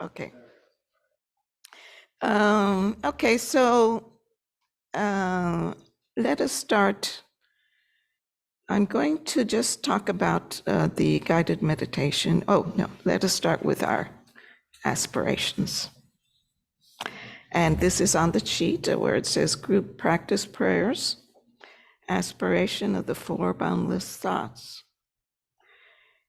Okay. Okay, so let us start. I'm going to just talk about the guided meditation. Oh, no, let us start with our aspirations. And this is on the sheet where it says group practice prayers, aspiration of the four boundless thoughts.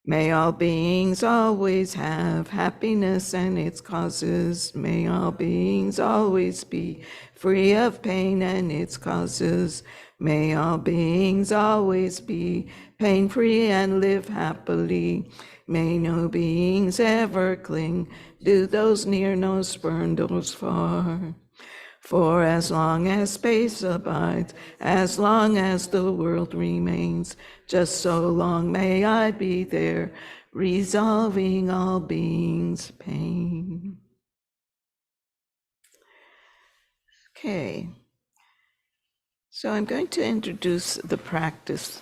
May all beings always have happiness and its causes. May all beings always be free of pain and its causes. May all beings always be pain-free and live happily. May no beings ever cling to those near, nor spurn those far. For as long as space abides, as long as the world remains, just so long may I be there, resolving all beings' pain. Okay, so I'm going to introduce the practice.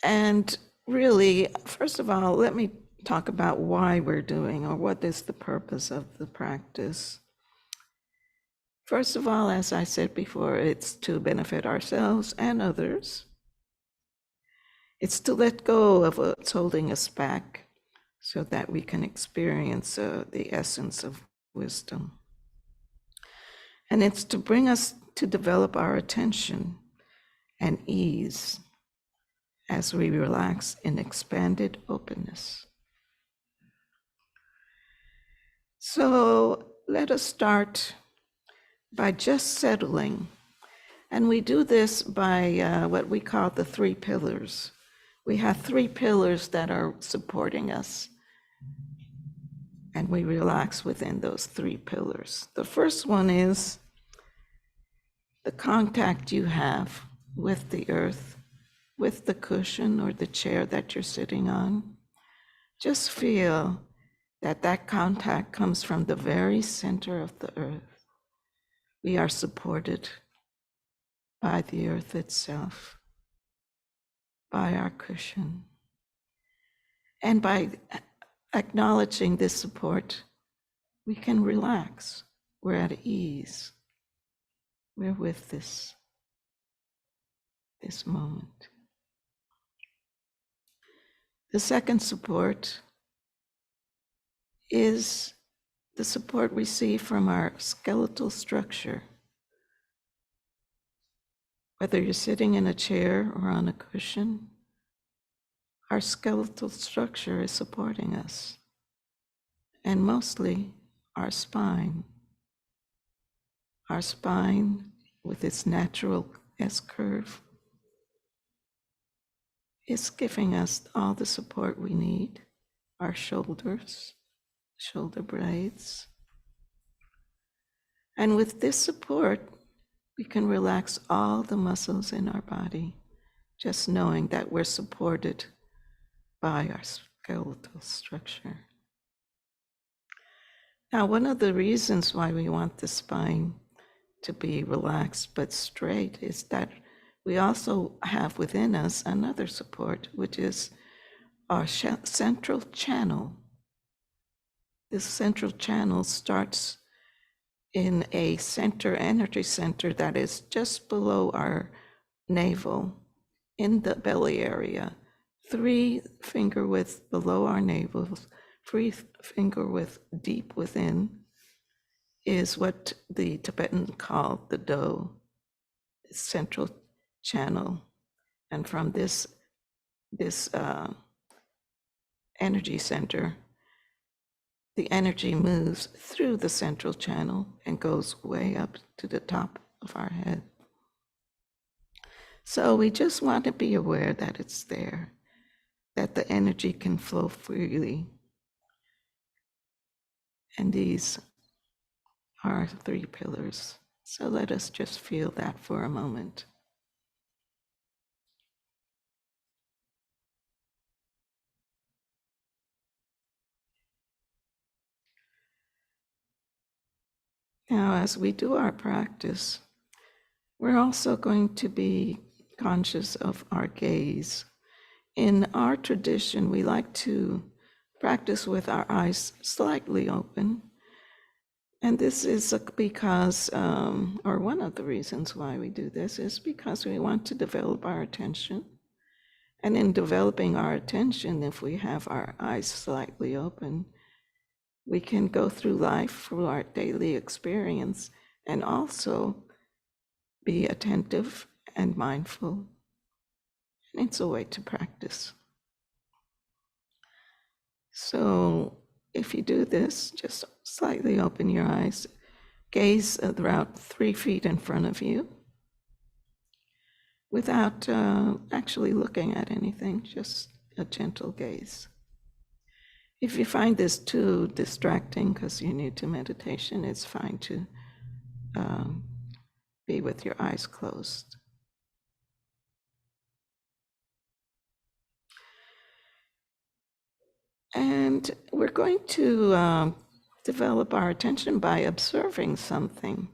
And really, first of all, let me talk about why we're doing, or what is the purpose of the practice. First of all, as I said before, it's to benefit ourselves and others. It's to let go of what's holding us back so that we can experience the essence of wisdom. And it's to bring us to develop our attention and ease as we relax in expanded openness. So let us start by just settling. And we do this by what we call the 3 pillars. We have 3 pillars that are supporting us, and we relax within those 3 pillars. The first one is the contact you have with the earth, with the cushion or the chair that you're sitting on. Just feel that that contact comes from the very center of the earth. We are supported by the earth itself, by our cushion. And by acknowledging this support, we can relax. We're at ease. We're with this moment. The second support is the support we see from our skeletal structure. Whether you're sitting in a chair or on a cushion, our skeletal structure is supporting us, and mostly our spine. Our spine, with its natural S-curve, is giving us all the support we need. Our shoulders, shoulder blades. And with this support, we can relax all the muscles in our body, just knowing that we're supported by our skeletal structure. Now, one of the reasons why we want the spine to be relaxed but straight is that we also have within us another support, which is our central channel. This central channel starts in a energy center that is just below our navel, in the belly area, 3 finger width below our navel, 3 finger width deep within, is what the Tibetans call the Do, central channel. And from this energy center, the energy moves through the central channel and goes way up to the top of our head. So we just want to be aware that it's there, that the energy can flow freely. And these are our 3 pillars. So let us just feel that for a moment. Now, as we do our practice, we're also going to be conscious of our gaze. In our tradition, we like to practice with our eyes slightly open. And this is because, or one of the reasons why we do this is because we want to develop our attention. And in developing our attention, if we have our eyes slightly open, we can go through life, through our daily experience, and also be attentive and mindful. And it's a way to practice. So if you do this, just slightly open your eyes, gaze about 3 feet in front of you without actually looking at anything, just a gentle gaze. If you find this too distracting because you're new to meditation, it's fine to be with your eyes closed. And we're going to develop our attention by observing something.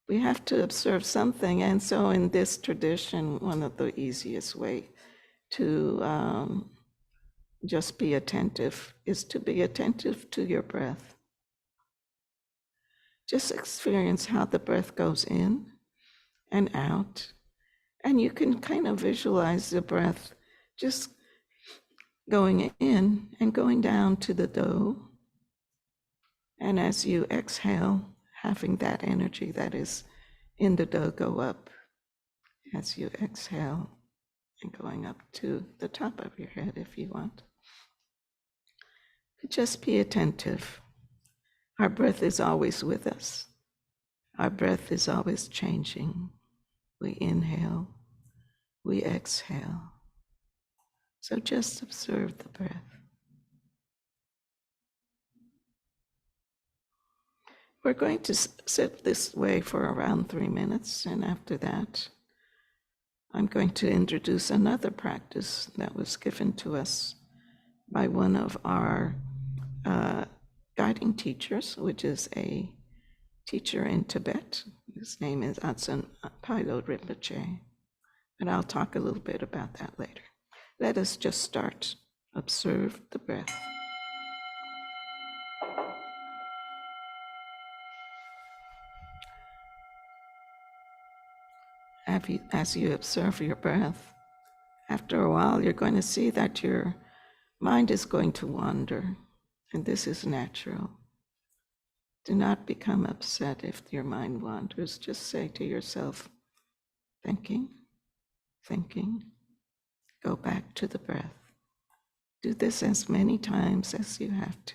We have to observe something. And so in this tradition, one of the easiest way to just be attentive is to be attentive to your breath. Just experience how the breath goes in and out. And you can kind of visualize the breath just going in and going down to the do. And as you exhale, having that energy that is in the do go up as you exhale and going up to the top of your head if you want. But just be attentive. Our breath is always with us. Our breath is always changing. We inhale, we exhale. So just observe the breath. We're going to sit this way for around 3 minutes, and after that, I'm going to introduce another practice that was given to us by one of our guiding teachers, which is a teacher in Tibet. His name is Atsan Paido Rinpoche, and I'll talk a little bit about that later. Let us just start. Observe the breath. As you observe your breath, after a while, you're going to see that your mind is going to wander, and this is natural. Do not become upset if your mind wanders. Just say to yourself, thinking, thinking, go back to the breath. Do this as many times as you have to.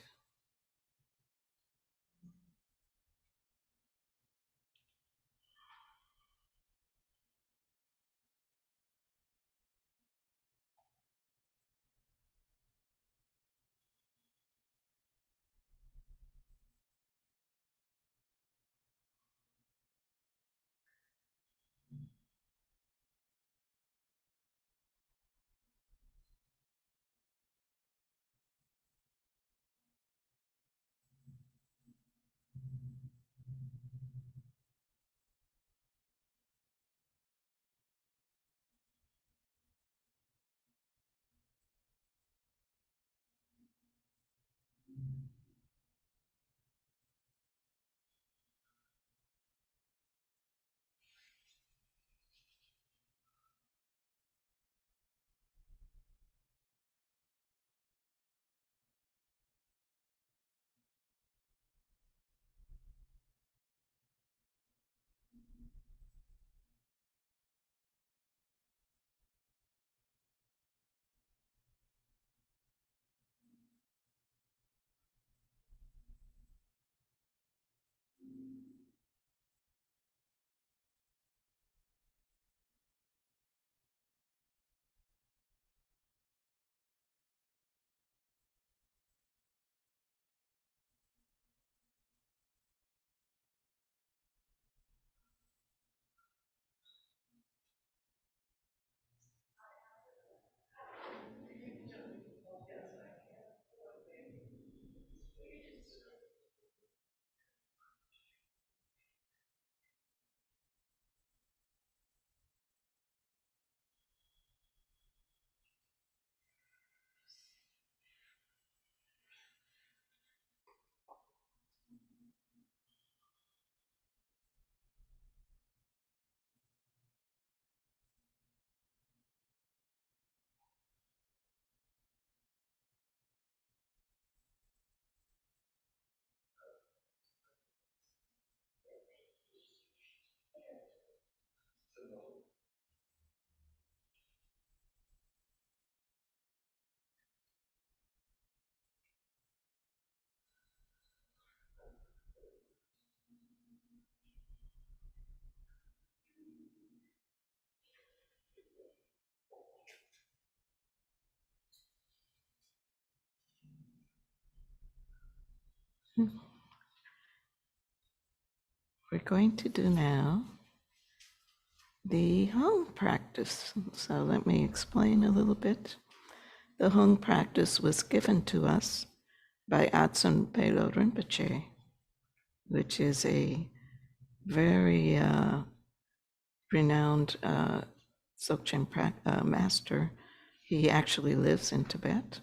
we're going to do now the hung practice. So let me explain a little bit. The hung practice was given to us by Atsun Pelo Rinpoche, which is a very renowned Dzogchen master. He actually lives in Tibet.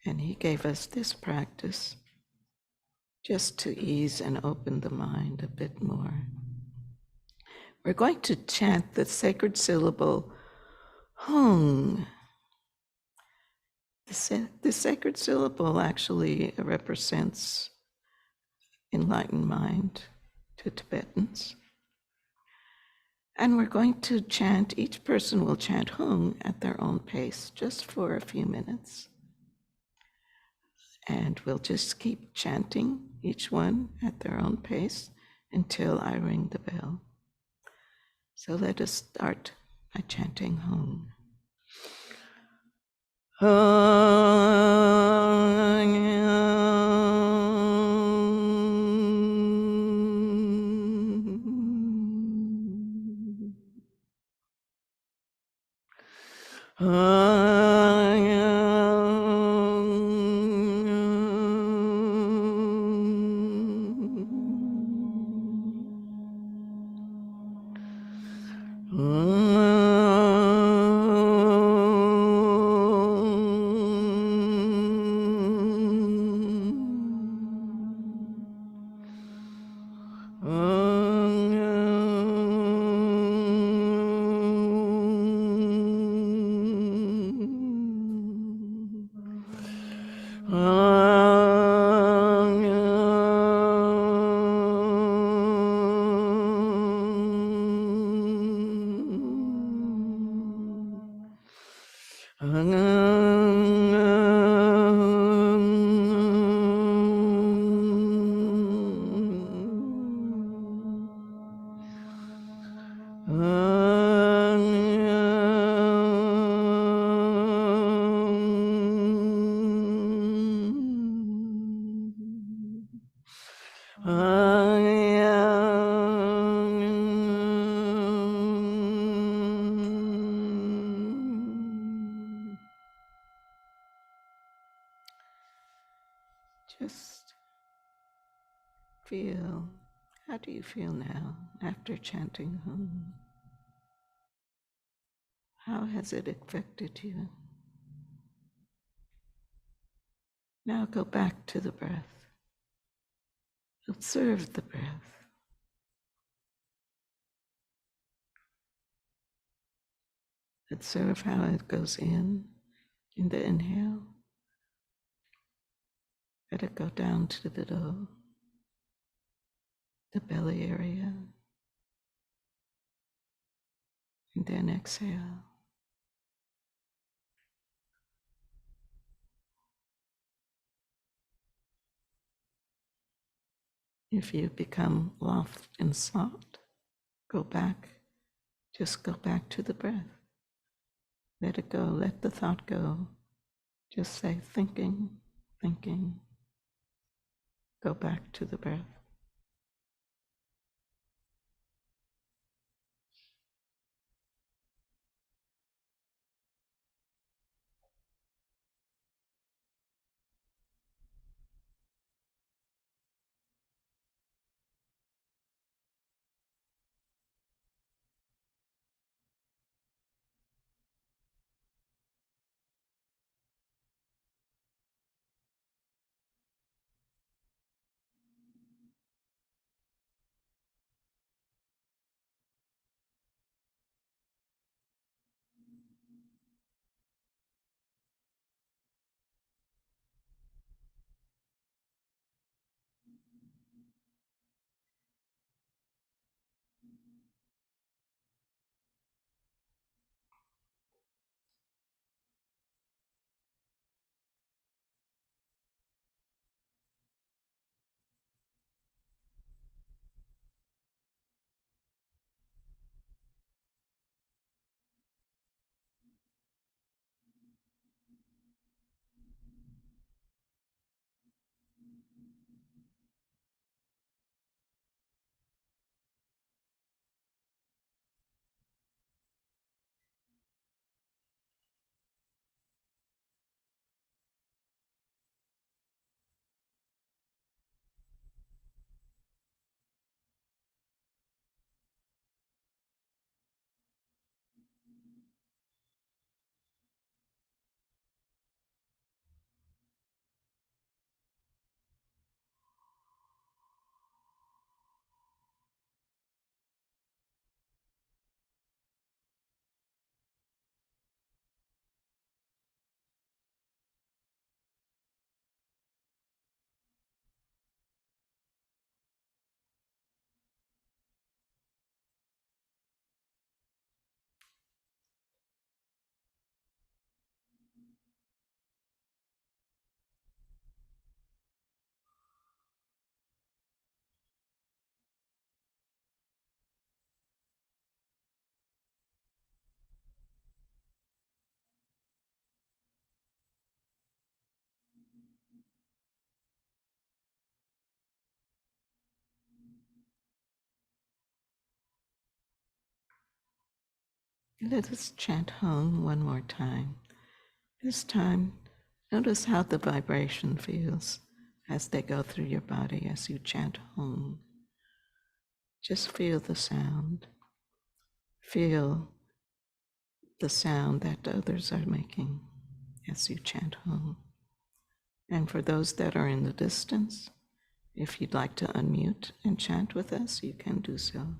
And he gave us this practice just to ease and open the mind a bit more. We're going to chant the sacred syllable hung. The sacred syllable actually represents enlightened mind to Tibetans. And we're going to chant, each person will chant hung at their own pace, just for a few minutes. And we'll just keep chanting, each one at their own pace, until I ring the bell. So let us start by chanting hung. Just feel, how do you feel now after chanting hum? How has it affected you? Now go back to the breath. Observe the breath. Observe how it goes in the inhale. Let it go down to the middle, the belly area, and then exhale. If you become lost in thought, go back. Just go back to the breath. Let it go. Let the thought go. Just say thinking, thinking. Go back to the breath. Let us chant home one more time. This time, notice how the vibration feels as they go through your body as you chant home. Just feel the sound. Feel the sound that others are making as you chant home. And for those that are in the distance, if you'd like to unmute and chant with us, you can do so.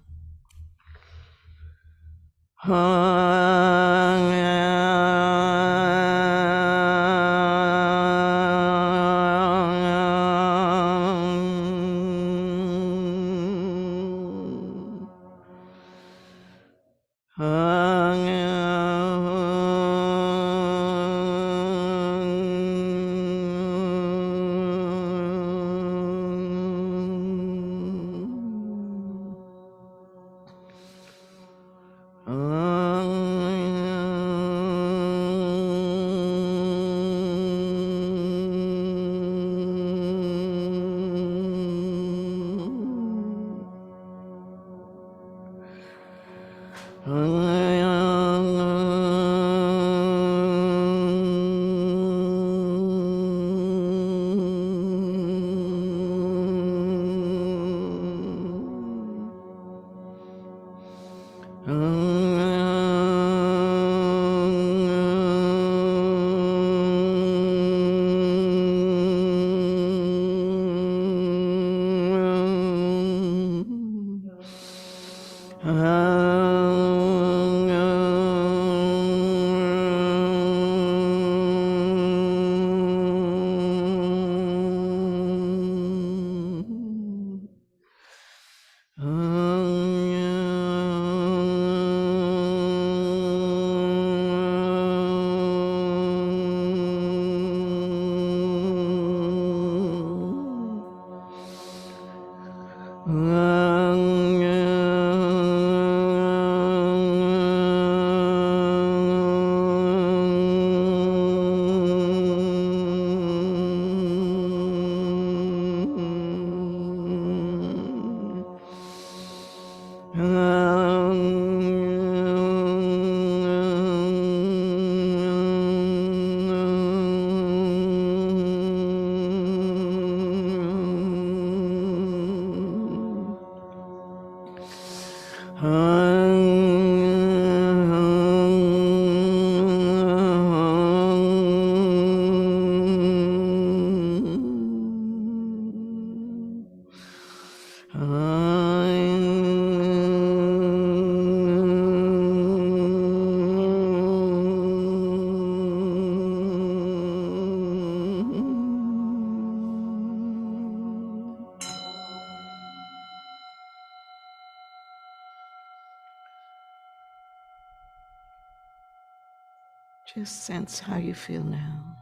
Just sense how you feel now.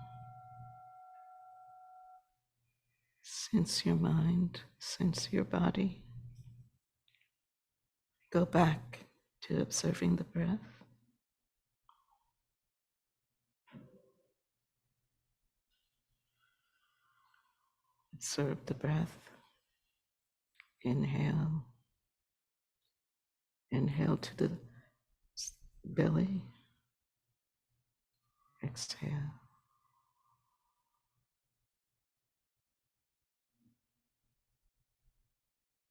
Sense your mind, sense your body. Go back to observing the breath. Observe the breath. Inhale. Inhale to the belly. Exhale.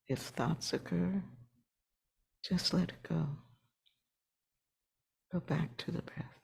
If thoughts occur, just let it go. Go back to the breath.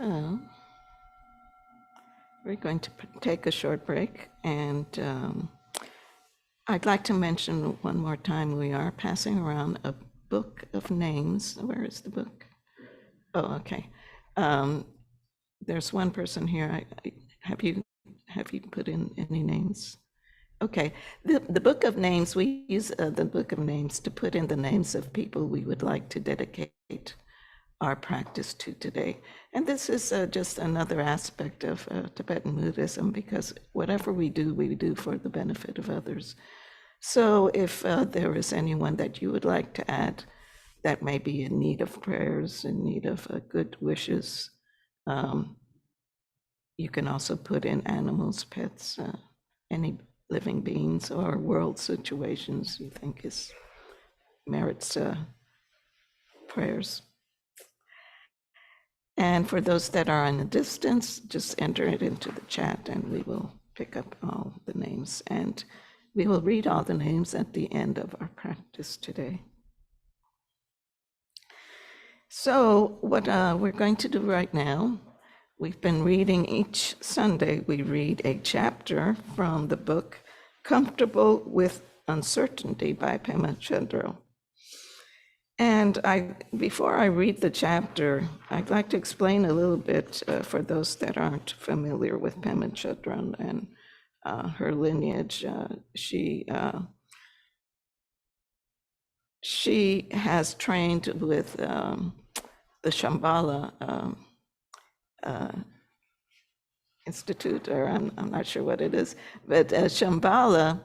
So we're going to take a short break, and I'd like to mention one more time we are passing around a book of names. Where is the book? Oh, okay. There's one person here. Have you put in any names? Okay. The book of names, we use the book of names to put in the names of people we would like to dedicate our practice to today. And this is just another aspect of Tibetan Buddhism, because whatever we do for the benefit of others. So if there is anyone that you would like to add that may be in need of prayers, in need of good wishes, you can also put in animals, pets, any living beings or world situations you think merits prayers. And for those that are in a distance, just enter it into the chat and we will pick up all the names. And we will read all the names at the end of our practice today. So what we're going to do right now, we've been reading each Sunday, we read a chapter from the book Comfortable with Uncertainty by Pema Chodron. And before I read the chapter, I'd like to explain a little bit for those that aren't familiar with Pema Chodron and her lineage. She has trained with the Shambhala Institute, or I'm not sure what it is, but Shambhala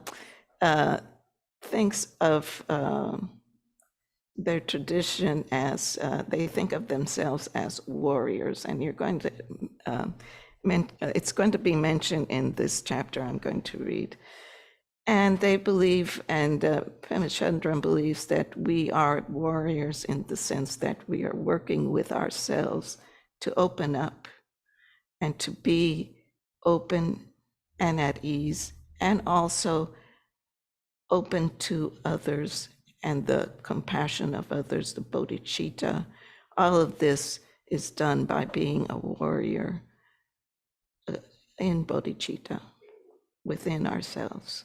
thinks of their tradition as, they think of themselves as warriors, and you're going to, it's going to be mentioned in this chapter I'm going to read. And they believe, and Pema Chodron believes, that we are warriors in the sense that we are working with ourselves to open up and to be open and at ease, and also open to others and the compassion of others, the bodhicitta. All of this is done by being a warrior in bodhicitta within ourselves.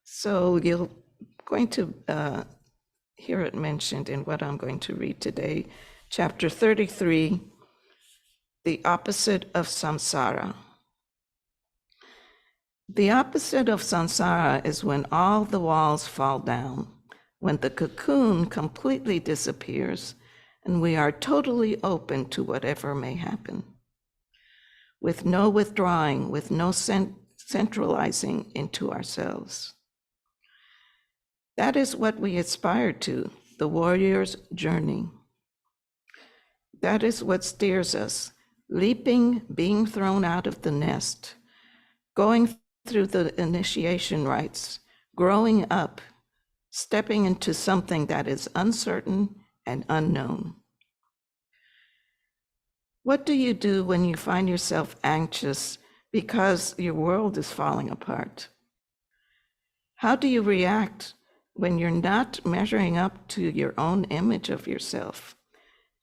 So you're going to hear it mentioned in what I'm going to read today, chapter 33, The Opposite of Samsara. The opposite of samsara is when all the walls fall down, when the cocoon completely disappears, and we are totally open to whatever may happen, with no withdrawing, with no centralizing into ourselves. That is what we aspire to, the warrior's journey. That is what steers us, leaping, being thrown out of the nest, going through the initiation rites, growing up, stepping into something that is uncertain and unknown. What do you do when you find yourself anxious because your world is falling apart? How do you react when you're not measuring up to your own image of yourself?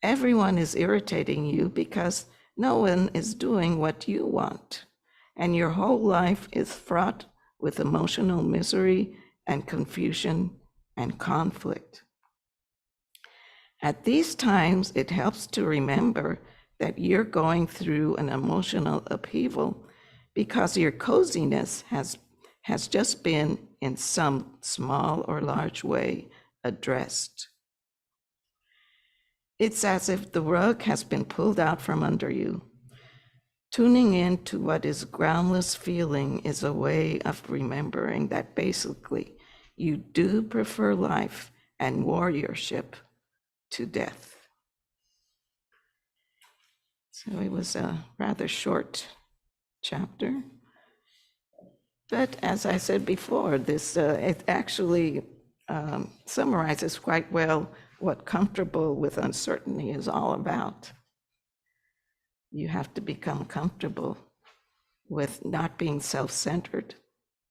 Everyone is irritating you because no one is doing what you want, and your whole life is fraught with emotional misery and confusion and conflict. At these times, it helps to remember that you're going through an emotional upheaval because your coziness has just been, in some small or large way, addressed. It's as if the rug has been pulled out from under you. Tuning in to what is groundless feeling is a way of remembering that basically you do prefer life and warriorship to death. So it was a rather short chapter. But as I said before, this it actually summarizes quite well what comfortable with uncertainty is all about. You have to become comfortable with not being self-centered,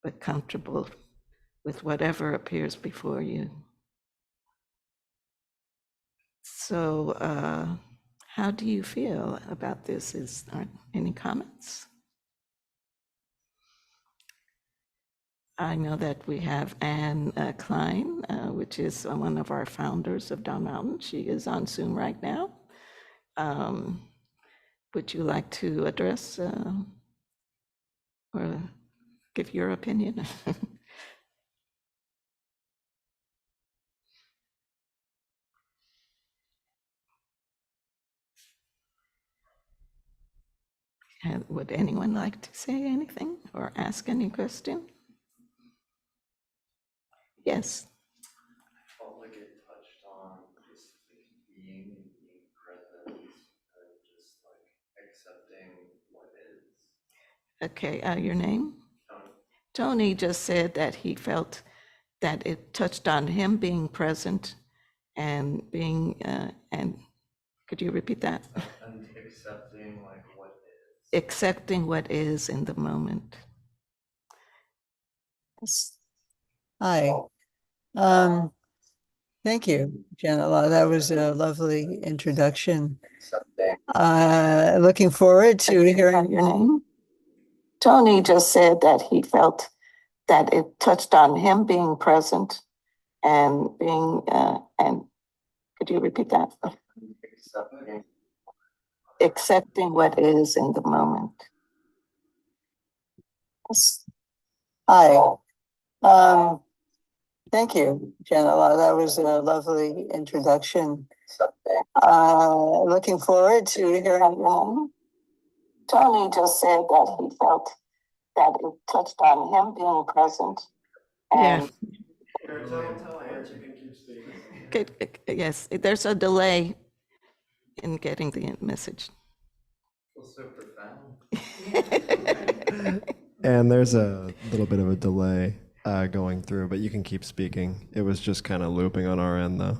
but comfortable with whatever appears before you. So How do you feel about this? Are any comments? I know that we have Anne Klein, which is one of our founders of Down Mountain. She is on Zoom right now. Would you like to address or give your opinion? Would anyone like to say anything or ask any question? Yes. I felt like it touched on just like being and being present and just like accepting what is. Okay, your name? Tony. Tony just said that he felt that it touched on him being present and being, and could you repeat that? And accepting like what is. Accepting what is in the moment. Hi. Thank you, Janet. That was a lovely introduction. Looking forward to hearing your name. Tony just said that he felt that it touched on him being present and being, and could you repeat that? Accepting what is in the moment. Hi. Thank you, Janet. That was a lovely introduction. Looking forward to hearing your name. Tony just said that he felt that it touched on him being present. And Tell Angie to keep speaking. yes, there's a delay in getting the message. Feels so profound. And there's a little bit of a delay going through, but you can keep speaking. It was just kind of looping on our end, though.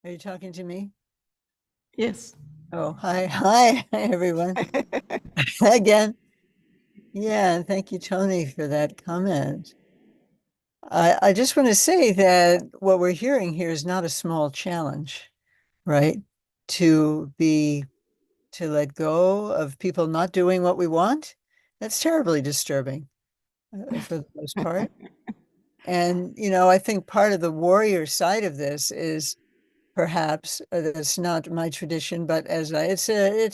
Are you talking to me? Yes. Oh, hi, everyone. Again. Yeah, and thank you, Tony, for that comment. I just want to say that what we're hearing here is not a small challenge, right? To let go of people not doing what we want. That's terribly disturbing for the most part. And, I think part of the warrior side of this is perhaps that's not my tradition, but it's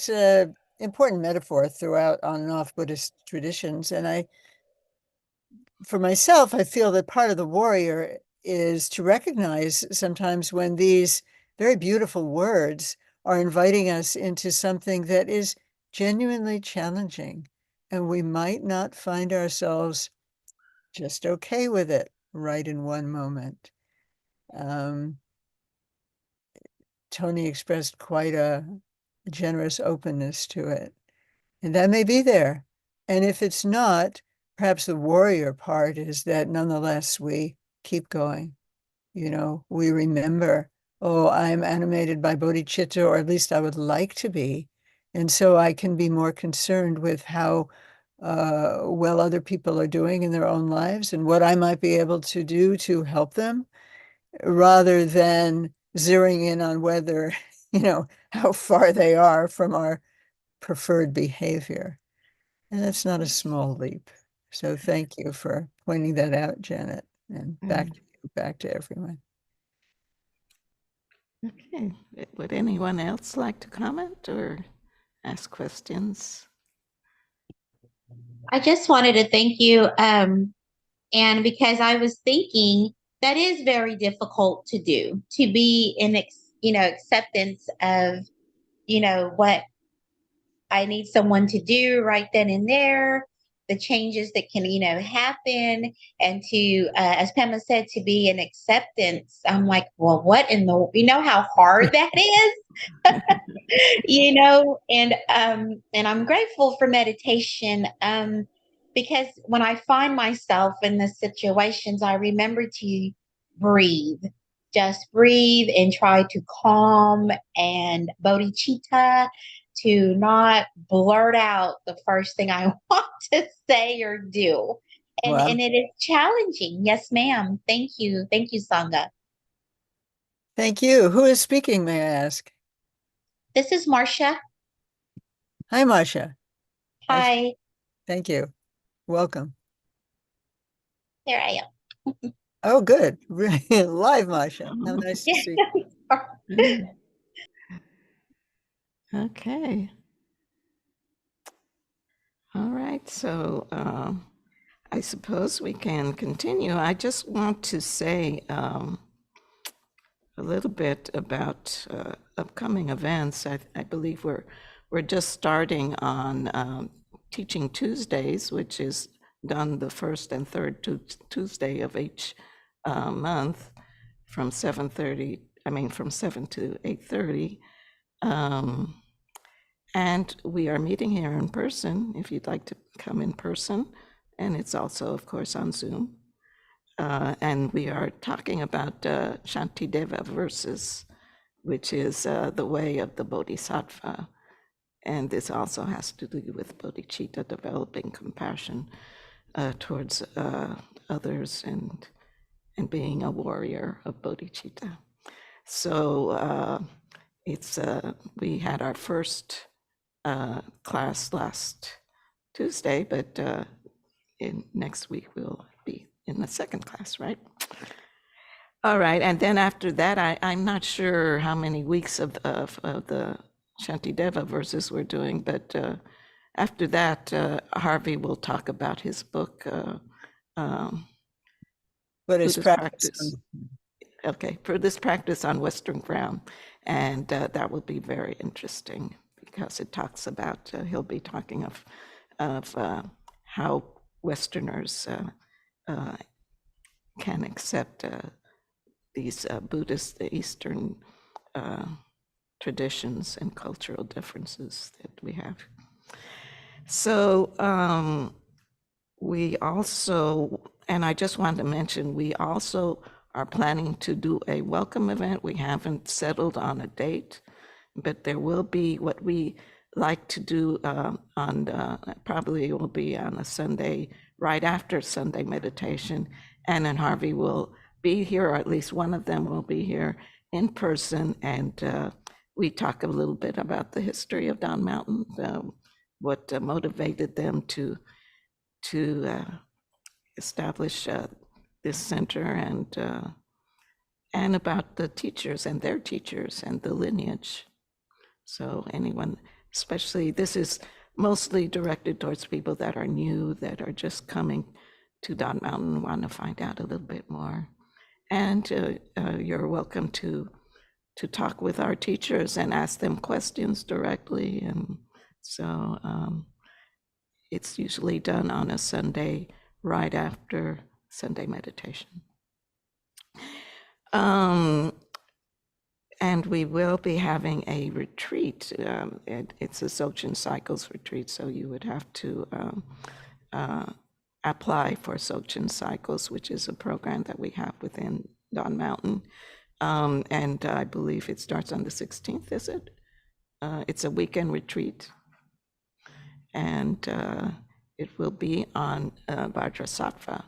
a important metaphor throughout on and off Buddhist traditions. And for myself, I feel that part of the warrior is to recognize sometimes when these very beautiful words are inviting us into something that is genuinely challenging, and we might not find ourselves just okay with it right in one moment. Tony expressed quite a generous openness to it, and that may be there. And if it's not, perhaps the warrior part is that nonetheless we keep going. We remember, oh, I'm animated by bodhicitta, or at least I would like to be. And so I can be more concerned with how well other people are doing in their own lives and what I might be able to do to help them, rather than zeroing in on whether, how far they are from our preferred behavior. And that's not a small leap. So thank you for pointing that out, Janet, and back to everyone. Okay. Would anyone else like to comment or ask questions? I just wanted to thank you. And because I was thinking that is very difficult to do, to be in, acceptance of, what I need someone to do right then and there, the changes that can, happen. And to, as Pamela said, to be in acceptance. I'm like, well, what in the, how hard that is? And I'm grateful for meditation, because when I find myself in the situations, I remember to breathe, just breathe and try to calm and bodhicitta, to not blurt out the first thing I want to say or do. And it is challenging. Yes, ma'am. Thank you. Thank you, Sangha. Thank you. Who is speaking, may I ask? This is Marcia. Hi, Marcia. Hi, Thank you. Welcome. there I am. Oh, good. Live, Marcia. How nice to see you. Okay. All right, so I suppose we can continue. I just want to say a little bit about upcoming events. I believe we're just starting on Teaching Tuesdays, which is done the first and third Tuesday of each month from 7:30. I mean, from 7 to 8:30. And we are meeting here in person if you'd like to come in person. And it's also, of course, on Zoom. And we are talking about Shantideva verses, which is the way of the Bodhisattva. And this also has to do with bodhicitta, developing compassion towards others and being a warrior of bodhicitta. So we had our first class last Tuesday, but next week we'll be in the second class, right? All right, and then after that, I'm not sure how many weeks of the Shantideva verses we're doing, but after that, Harvey will talk about his book, Buddhist practice. Okay, Buddhist practice on Western ground, and that will be very interesting because it talks about, he'll be talking of how Westerners can accept these Buddhist, the Eastern traditions and cultural differences that we have. So we also, and I just wanted to mention, we also are planning to do a welcome event. We haven't settled on a date, but there will be what we like to do probably will be on a Sunday, right after Sunday meditation. And then Harvey will be here, or at least one of them will be here in person. And we talk a little bit about the history of Don Mountain, what motivated them to establish this center, and about the teachers and their teachers and the lineage. So anyone, especially, this is mostly directed towards people that are new, that are just coming to Don Mountain, want to find out a little bit more. And you're welcome to talk with our teachers and ask them questions directly. And so it's usually done on a Sunday right after Sunday meditation. And we will be having a retreat. It's a Dzogchen Cycles retreat, so you would have to apply for Dzogchen Cycles, which is a program that we have within Don Mountain. And I believe it starts on the 16th, is it? It's a weekend retreat. And it will be on Vajrasattva,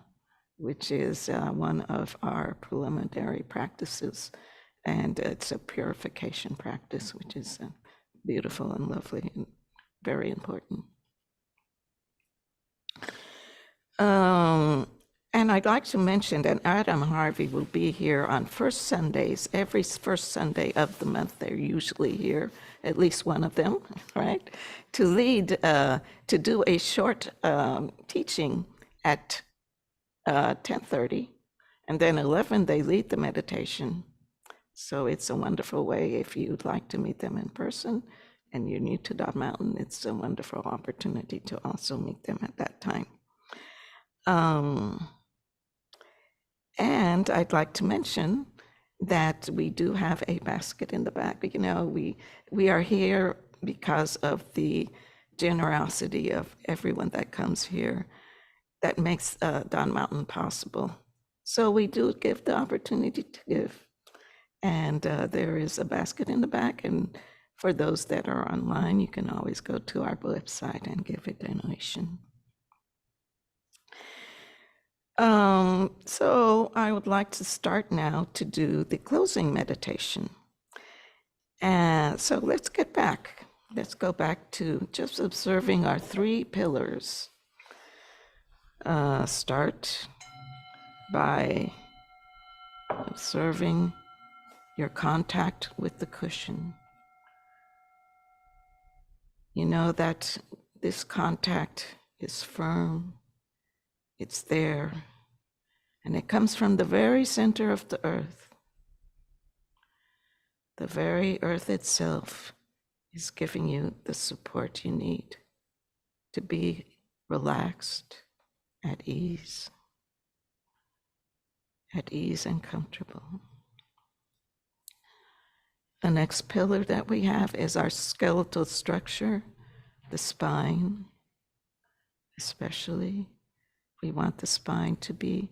which is one of our preliminary practices. And it's a purification practice, which is beautiful and lovely and very important. And I'd like to mention that Adam Harvey will be here on first Sundays. Every first Sunday of the month, they're usually here, at least one of them, right? To lead, to do a short teaching at 10:30. And then 11, they lead the meditation. So it's a wonderful way if you'd like to meet them in person and you're new to Don Mountain, it's a wonderful opportunity to also meet them at that time. And I'd like to mention that we do have a basket in the back. You know, we are here because of the generosity of everyone that comes here that makes Don Mountain possible. So we do give the opportunity to give. And there is a basket in the back. And for those that are online, you can always go to our website and give a donation. So I would like to start now to do the closing meditation. And so let's get back. Let's go back to just observing our 3 pillars. Start by observing your contact with the cushion. You know that this contact is firm, it's there, and it comes from the very center of the earth. The very earth itself is giving you the support you need to be relaxed, at ease and comfortable. The next pillar that we have is our skeletal structure, the spine, especially. We want the spine to be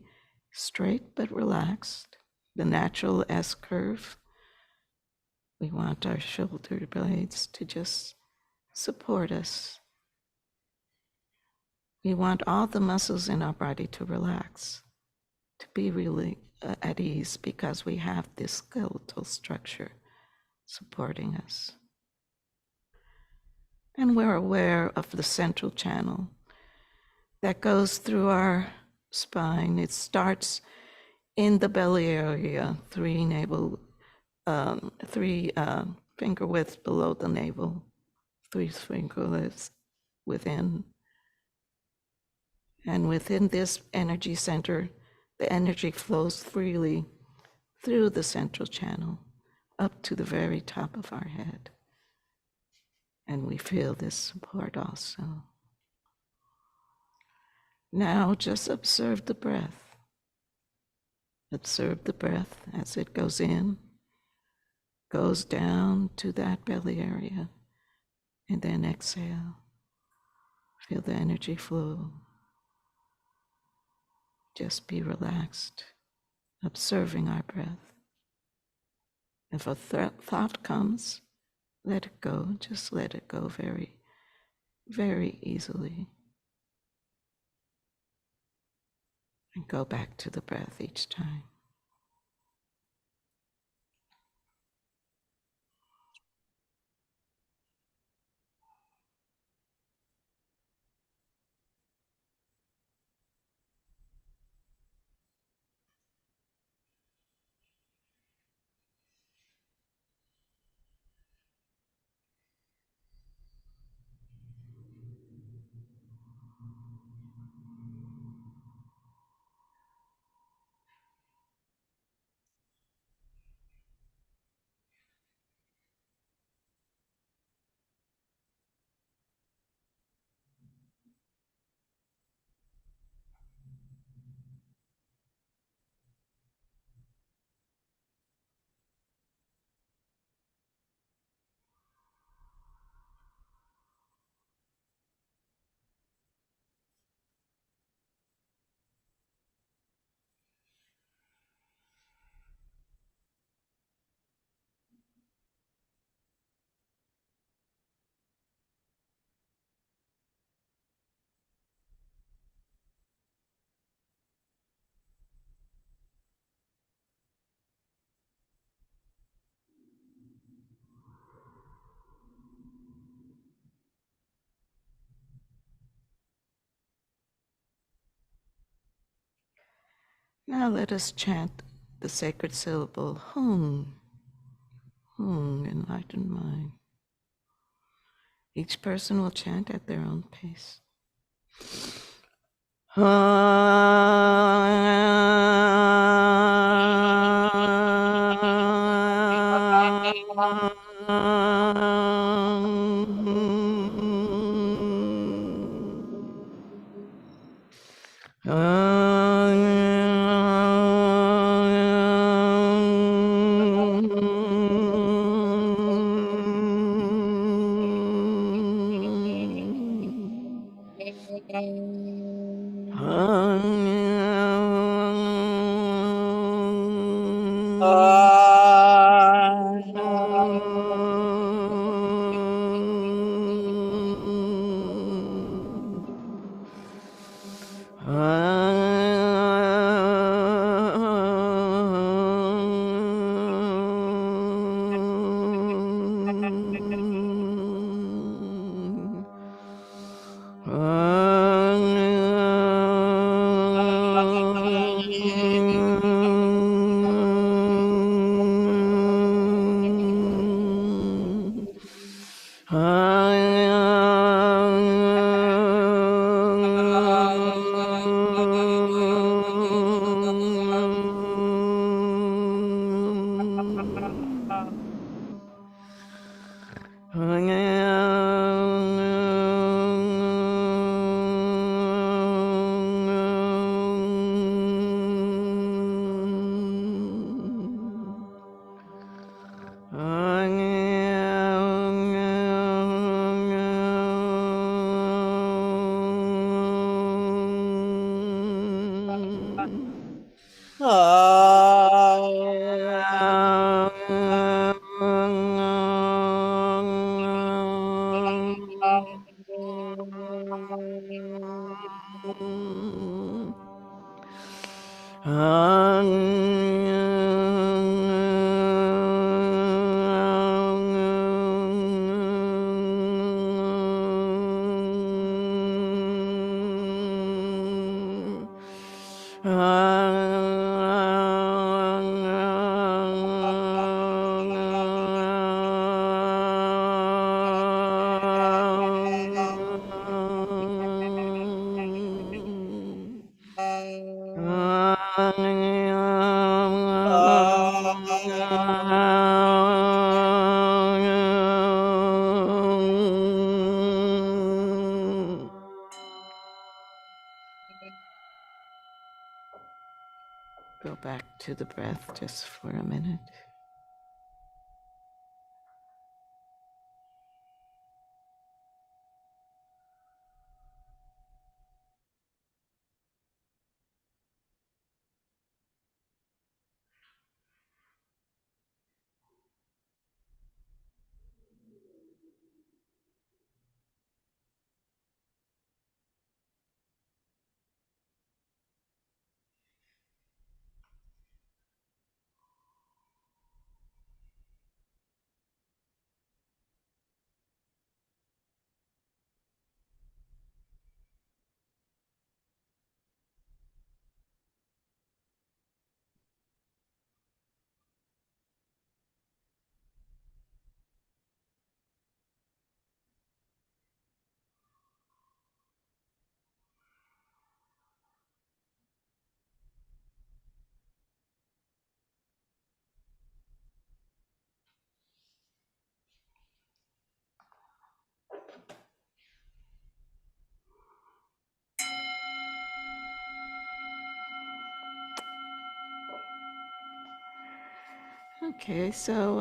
straight but relaxed, the natural S curve. We want our shoulder blades to just support us. We want all the muscles in our body to relax, to be really at ease, because we have this skeletal structure supporting us. And we're aware of the central channel that goes through our spine. It starts in the belly area, 3 finger widths below the navel, 3 finger widths within. And within this energy center, the energy flows freely through the central channel up to the very top of our head. And we feel this support also. Now just observe the breath. Observe the breath as it goes in, goes down to that belly area, and then exhale. Feel the energy flow. Just be relaxed, observing our breath. If a thought comes, let it go. Just let it go very, very easily. And go back to the breath each time. Now let us chant the sacred syllable, Hum, Hum, enlightened mind. Each person will chant at their own pace. Go back to the breath just for a minute. Okay, so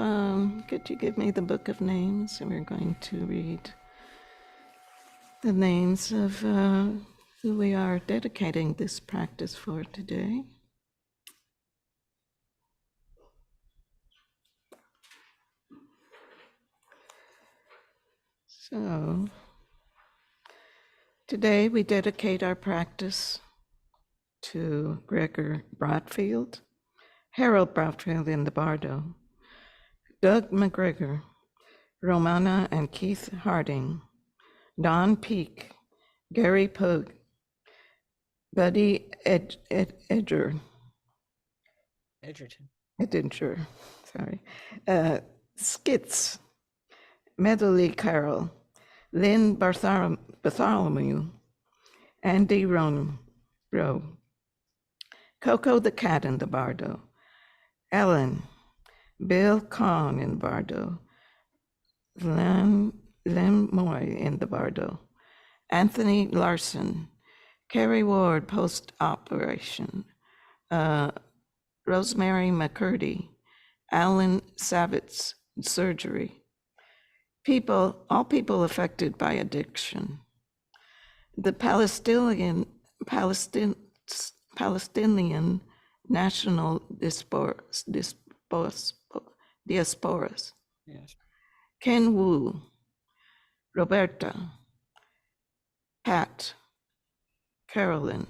could you give me the book of names? And we're going to read the names of who we are dedicating this practice for today. So, today we dedicate our practice to Gregor Bratfield, Harold Bratfield in the Bardo, Doug McGregor, Romana and Keith Harding, Don Peake, Gary Pug, Buddy Edger, Edgerton. sorry, Skits, Medley Carroll, Lynn Bartholomew, Andy Rowe, Coco the Cat in the Bardo, Ellen, Bill Kong in Bardo, Lem Moy in the Bardo, Anthony Larson, Carrie Ward post-operation, Rosemary McCurdy, Alan Savitz surgery, all people affected by addiction, the Palestinian national diasporas, Yes. Ken Wu, Roberta, Pat, Carolyn,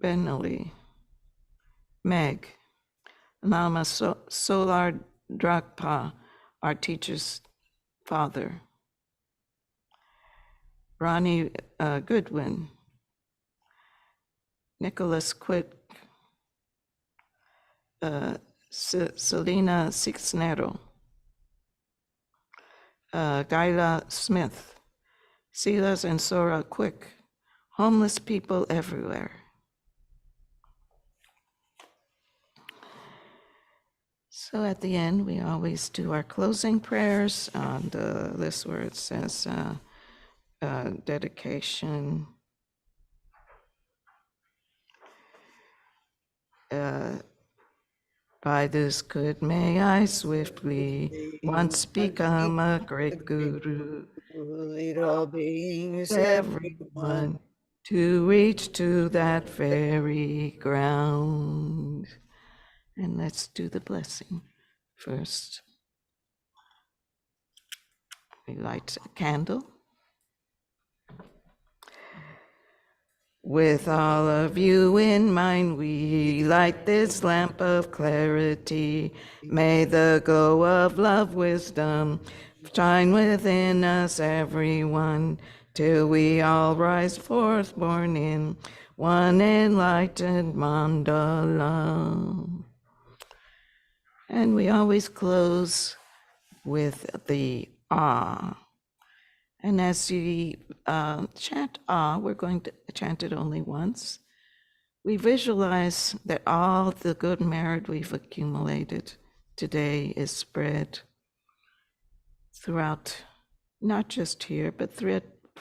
Benelli, Meg, Lama Solar Dragpa, our teacher's father, Ronnie Goodwin, Nicholas Quick, Selena Sixnero, Gaila Smith, Silas and Sora Quick, homeless people everywhere. So at the end, we always do our closing prayers on the list where it says dedication. By this good may I swiftly once become a great guru, Lead all beings, everyone to reach to that very ground. And let's do the blessing first. We light a candle. With all of you in mind, we light this lamp of clarity. May the glow of love, wisdom shine within us, everyone, till we all rise forth born in one enlightened mandala. And we always close with the ah. And as you chant ah, we're going to chant it only once. We visualize that all the good merit we've accumulated today is spread throughout, not just here, but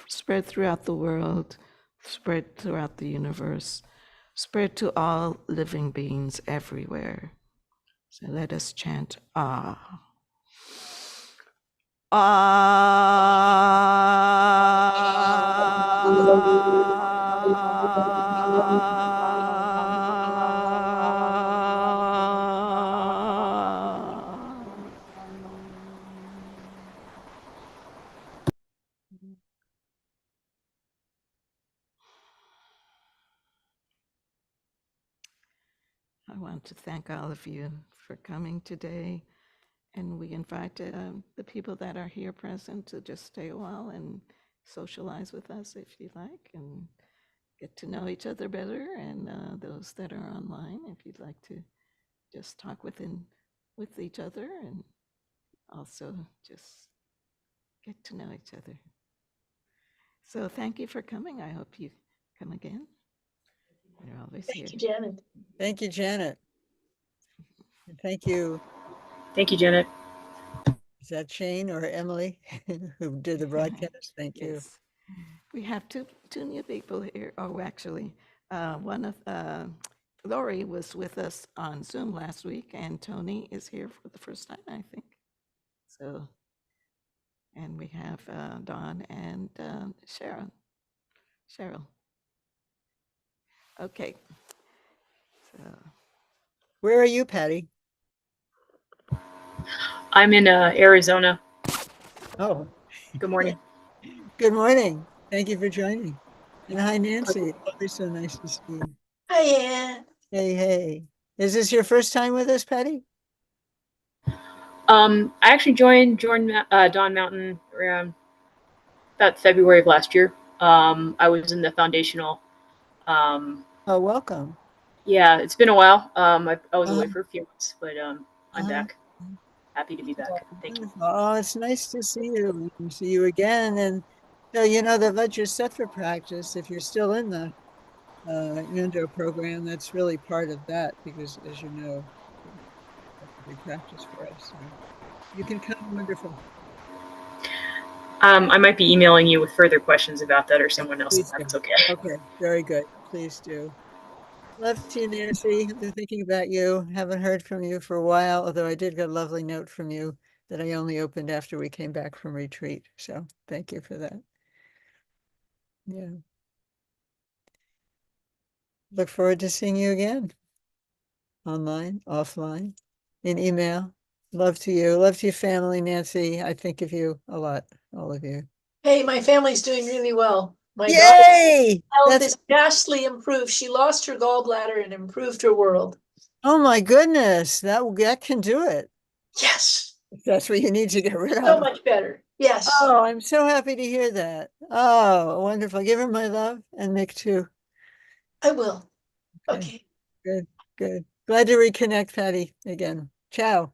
spread throughout the world, spread throughout the universe, spread to all living beings everywhere. So let us chant ah. I want to thank all of you for coming today. And we invite the people that are here present to just stay a while and socialize with us if you like, and get to know each other better. And those that are online, if you'd like to just talk with each other and also just get to know each other. So thank you for coming. I hope you come again. You're always here. Thank you, Janet. Thank you, Janet. And thank you. Thank you, Janet. Is that Shane or Emily who did the broadcast? Thank you. Yes. We have two new people here. Oh, actually, one of Lori was with us on Zoom last week, and Tony is here for the first time, I think. So, and we have Dawn and Cheryl. Okay. So, Where are you, Patty? I'm in Arizona. Oh, Good morning. good morning. Thank you for joining. And hi, Nancy. Always so nice to see you. Hi, Ann. Hey, hey. Is this your first time with us, Patty? I actually joined Dawn Mountain around about February of last year. I was in the foundational. Oh, welcome. Yeah, it's been a while. I was away for a few months, but I'm back. Happy to be back. Thank you. Oh, it's nice to see you. We can see you again. And so, you know, the Vajrasattva practice, if you're still in the Indo program, that's really part of that because, as you know, that's a big practice for us. So you can come. Wonderful. I might be emailing you with further questions about that or someone else if Please do. that's okay. Okay, very good. Please do. Love to you, Nancy. I've been thinking about you. Haven't heard from you for a while, although I did get a lovely note from you that I only opened after we came back from retreat. So thank you for that. Yeah. Look forward to seeing you again. Online, offline, in email. Love to you. Love to your family, Nancy. I think of you a lot, all of you. Hey, my family's doing really well. My daughter's Yay! health That's is vastly improved. She lost her gallbladder and improved her world. oh my goodness. That can do it. Yes, That's what you need to get rid so of. much better. Yes, Oh, I'm so happy to hear that. Oh, wonderful. Give her my love and Nick too. I will. Okay. Okay. Good, good. Glad to reconnect, Patty, again. Ciao.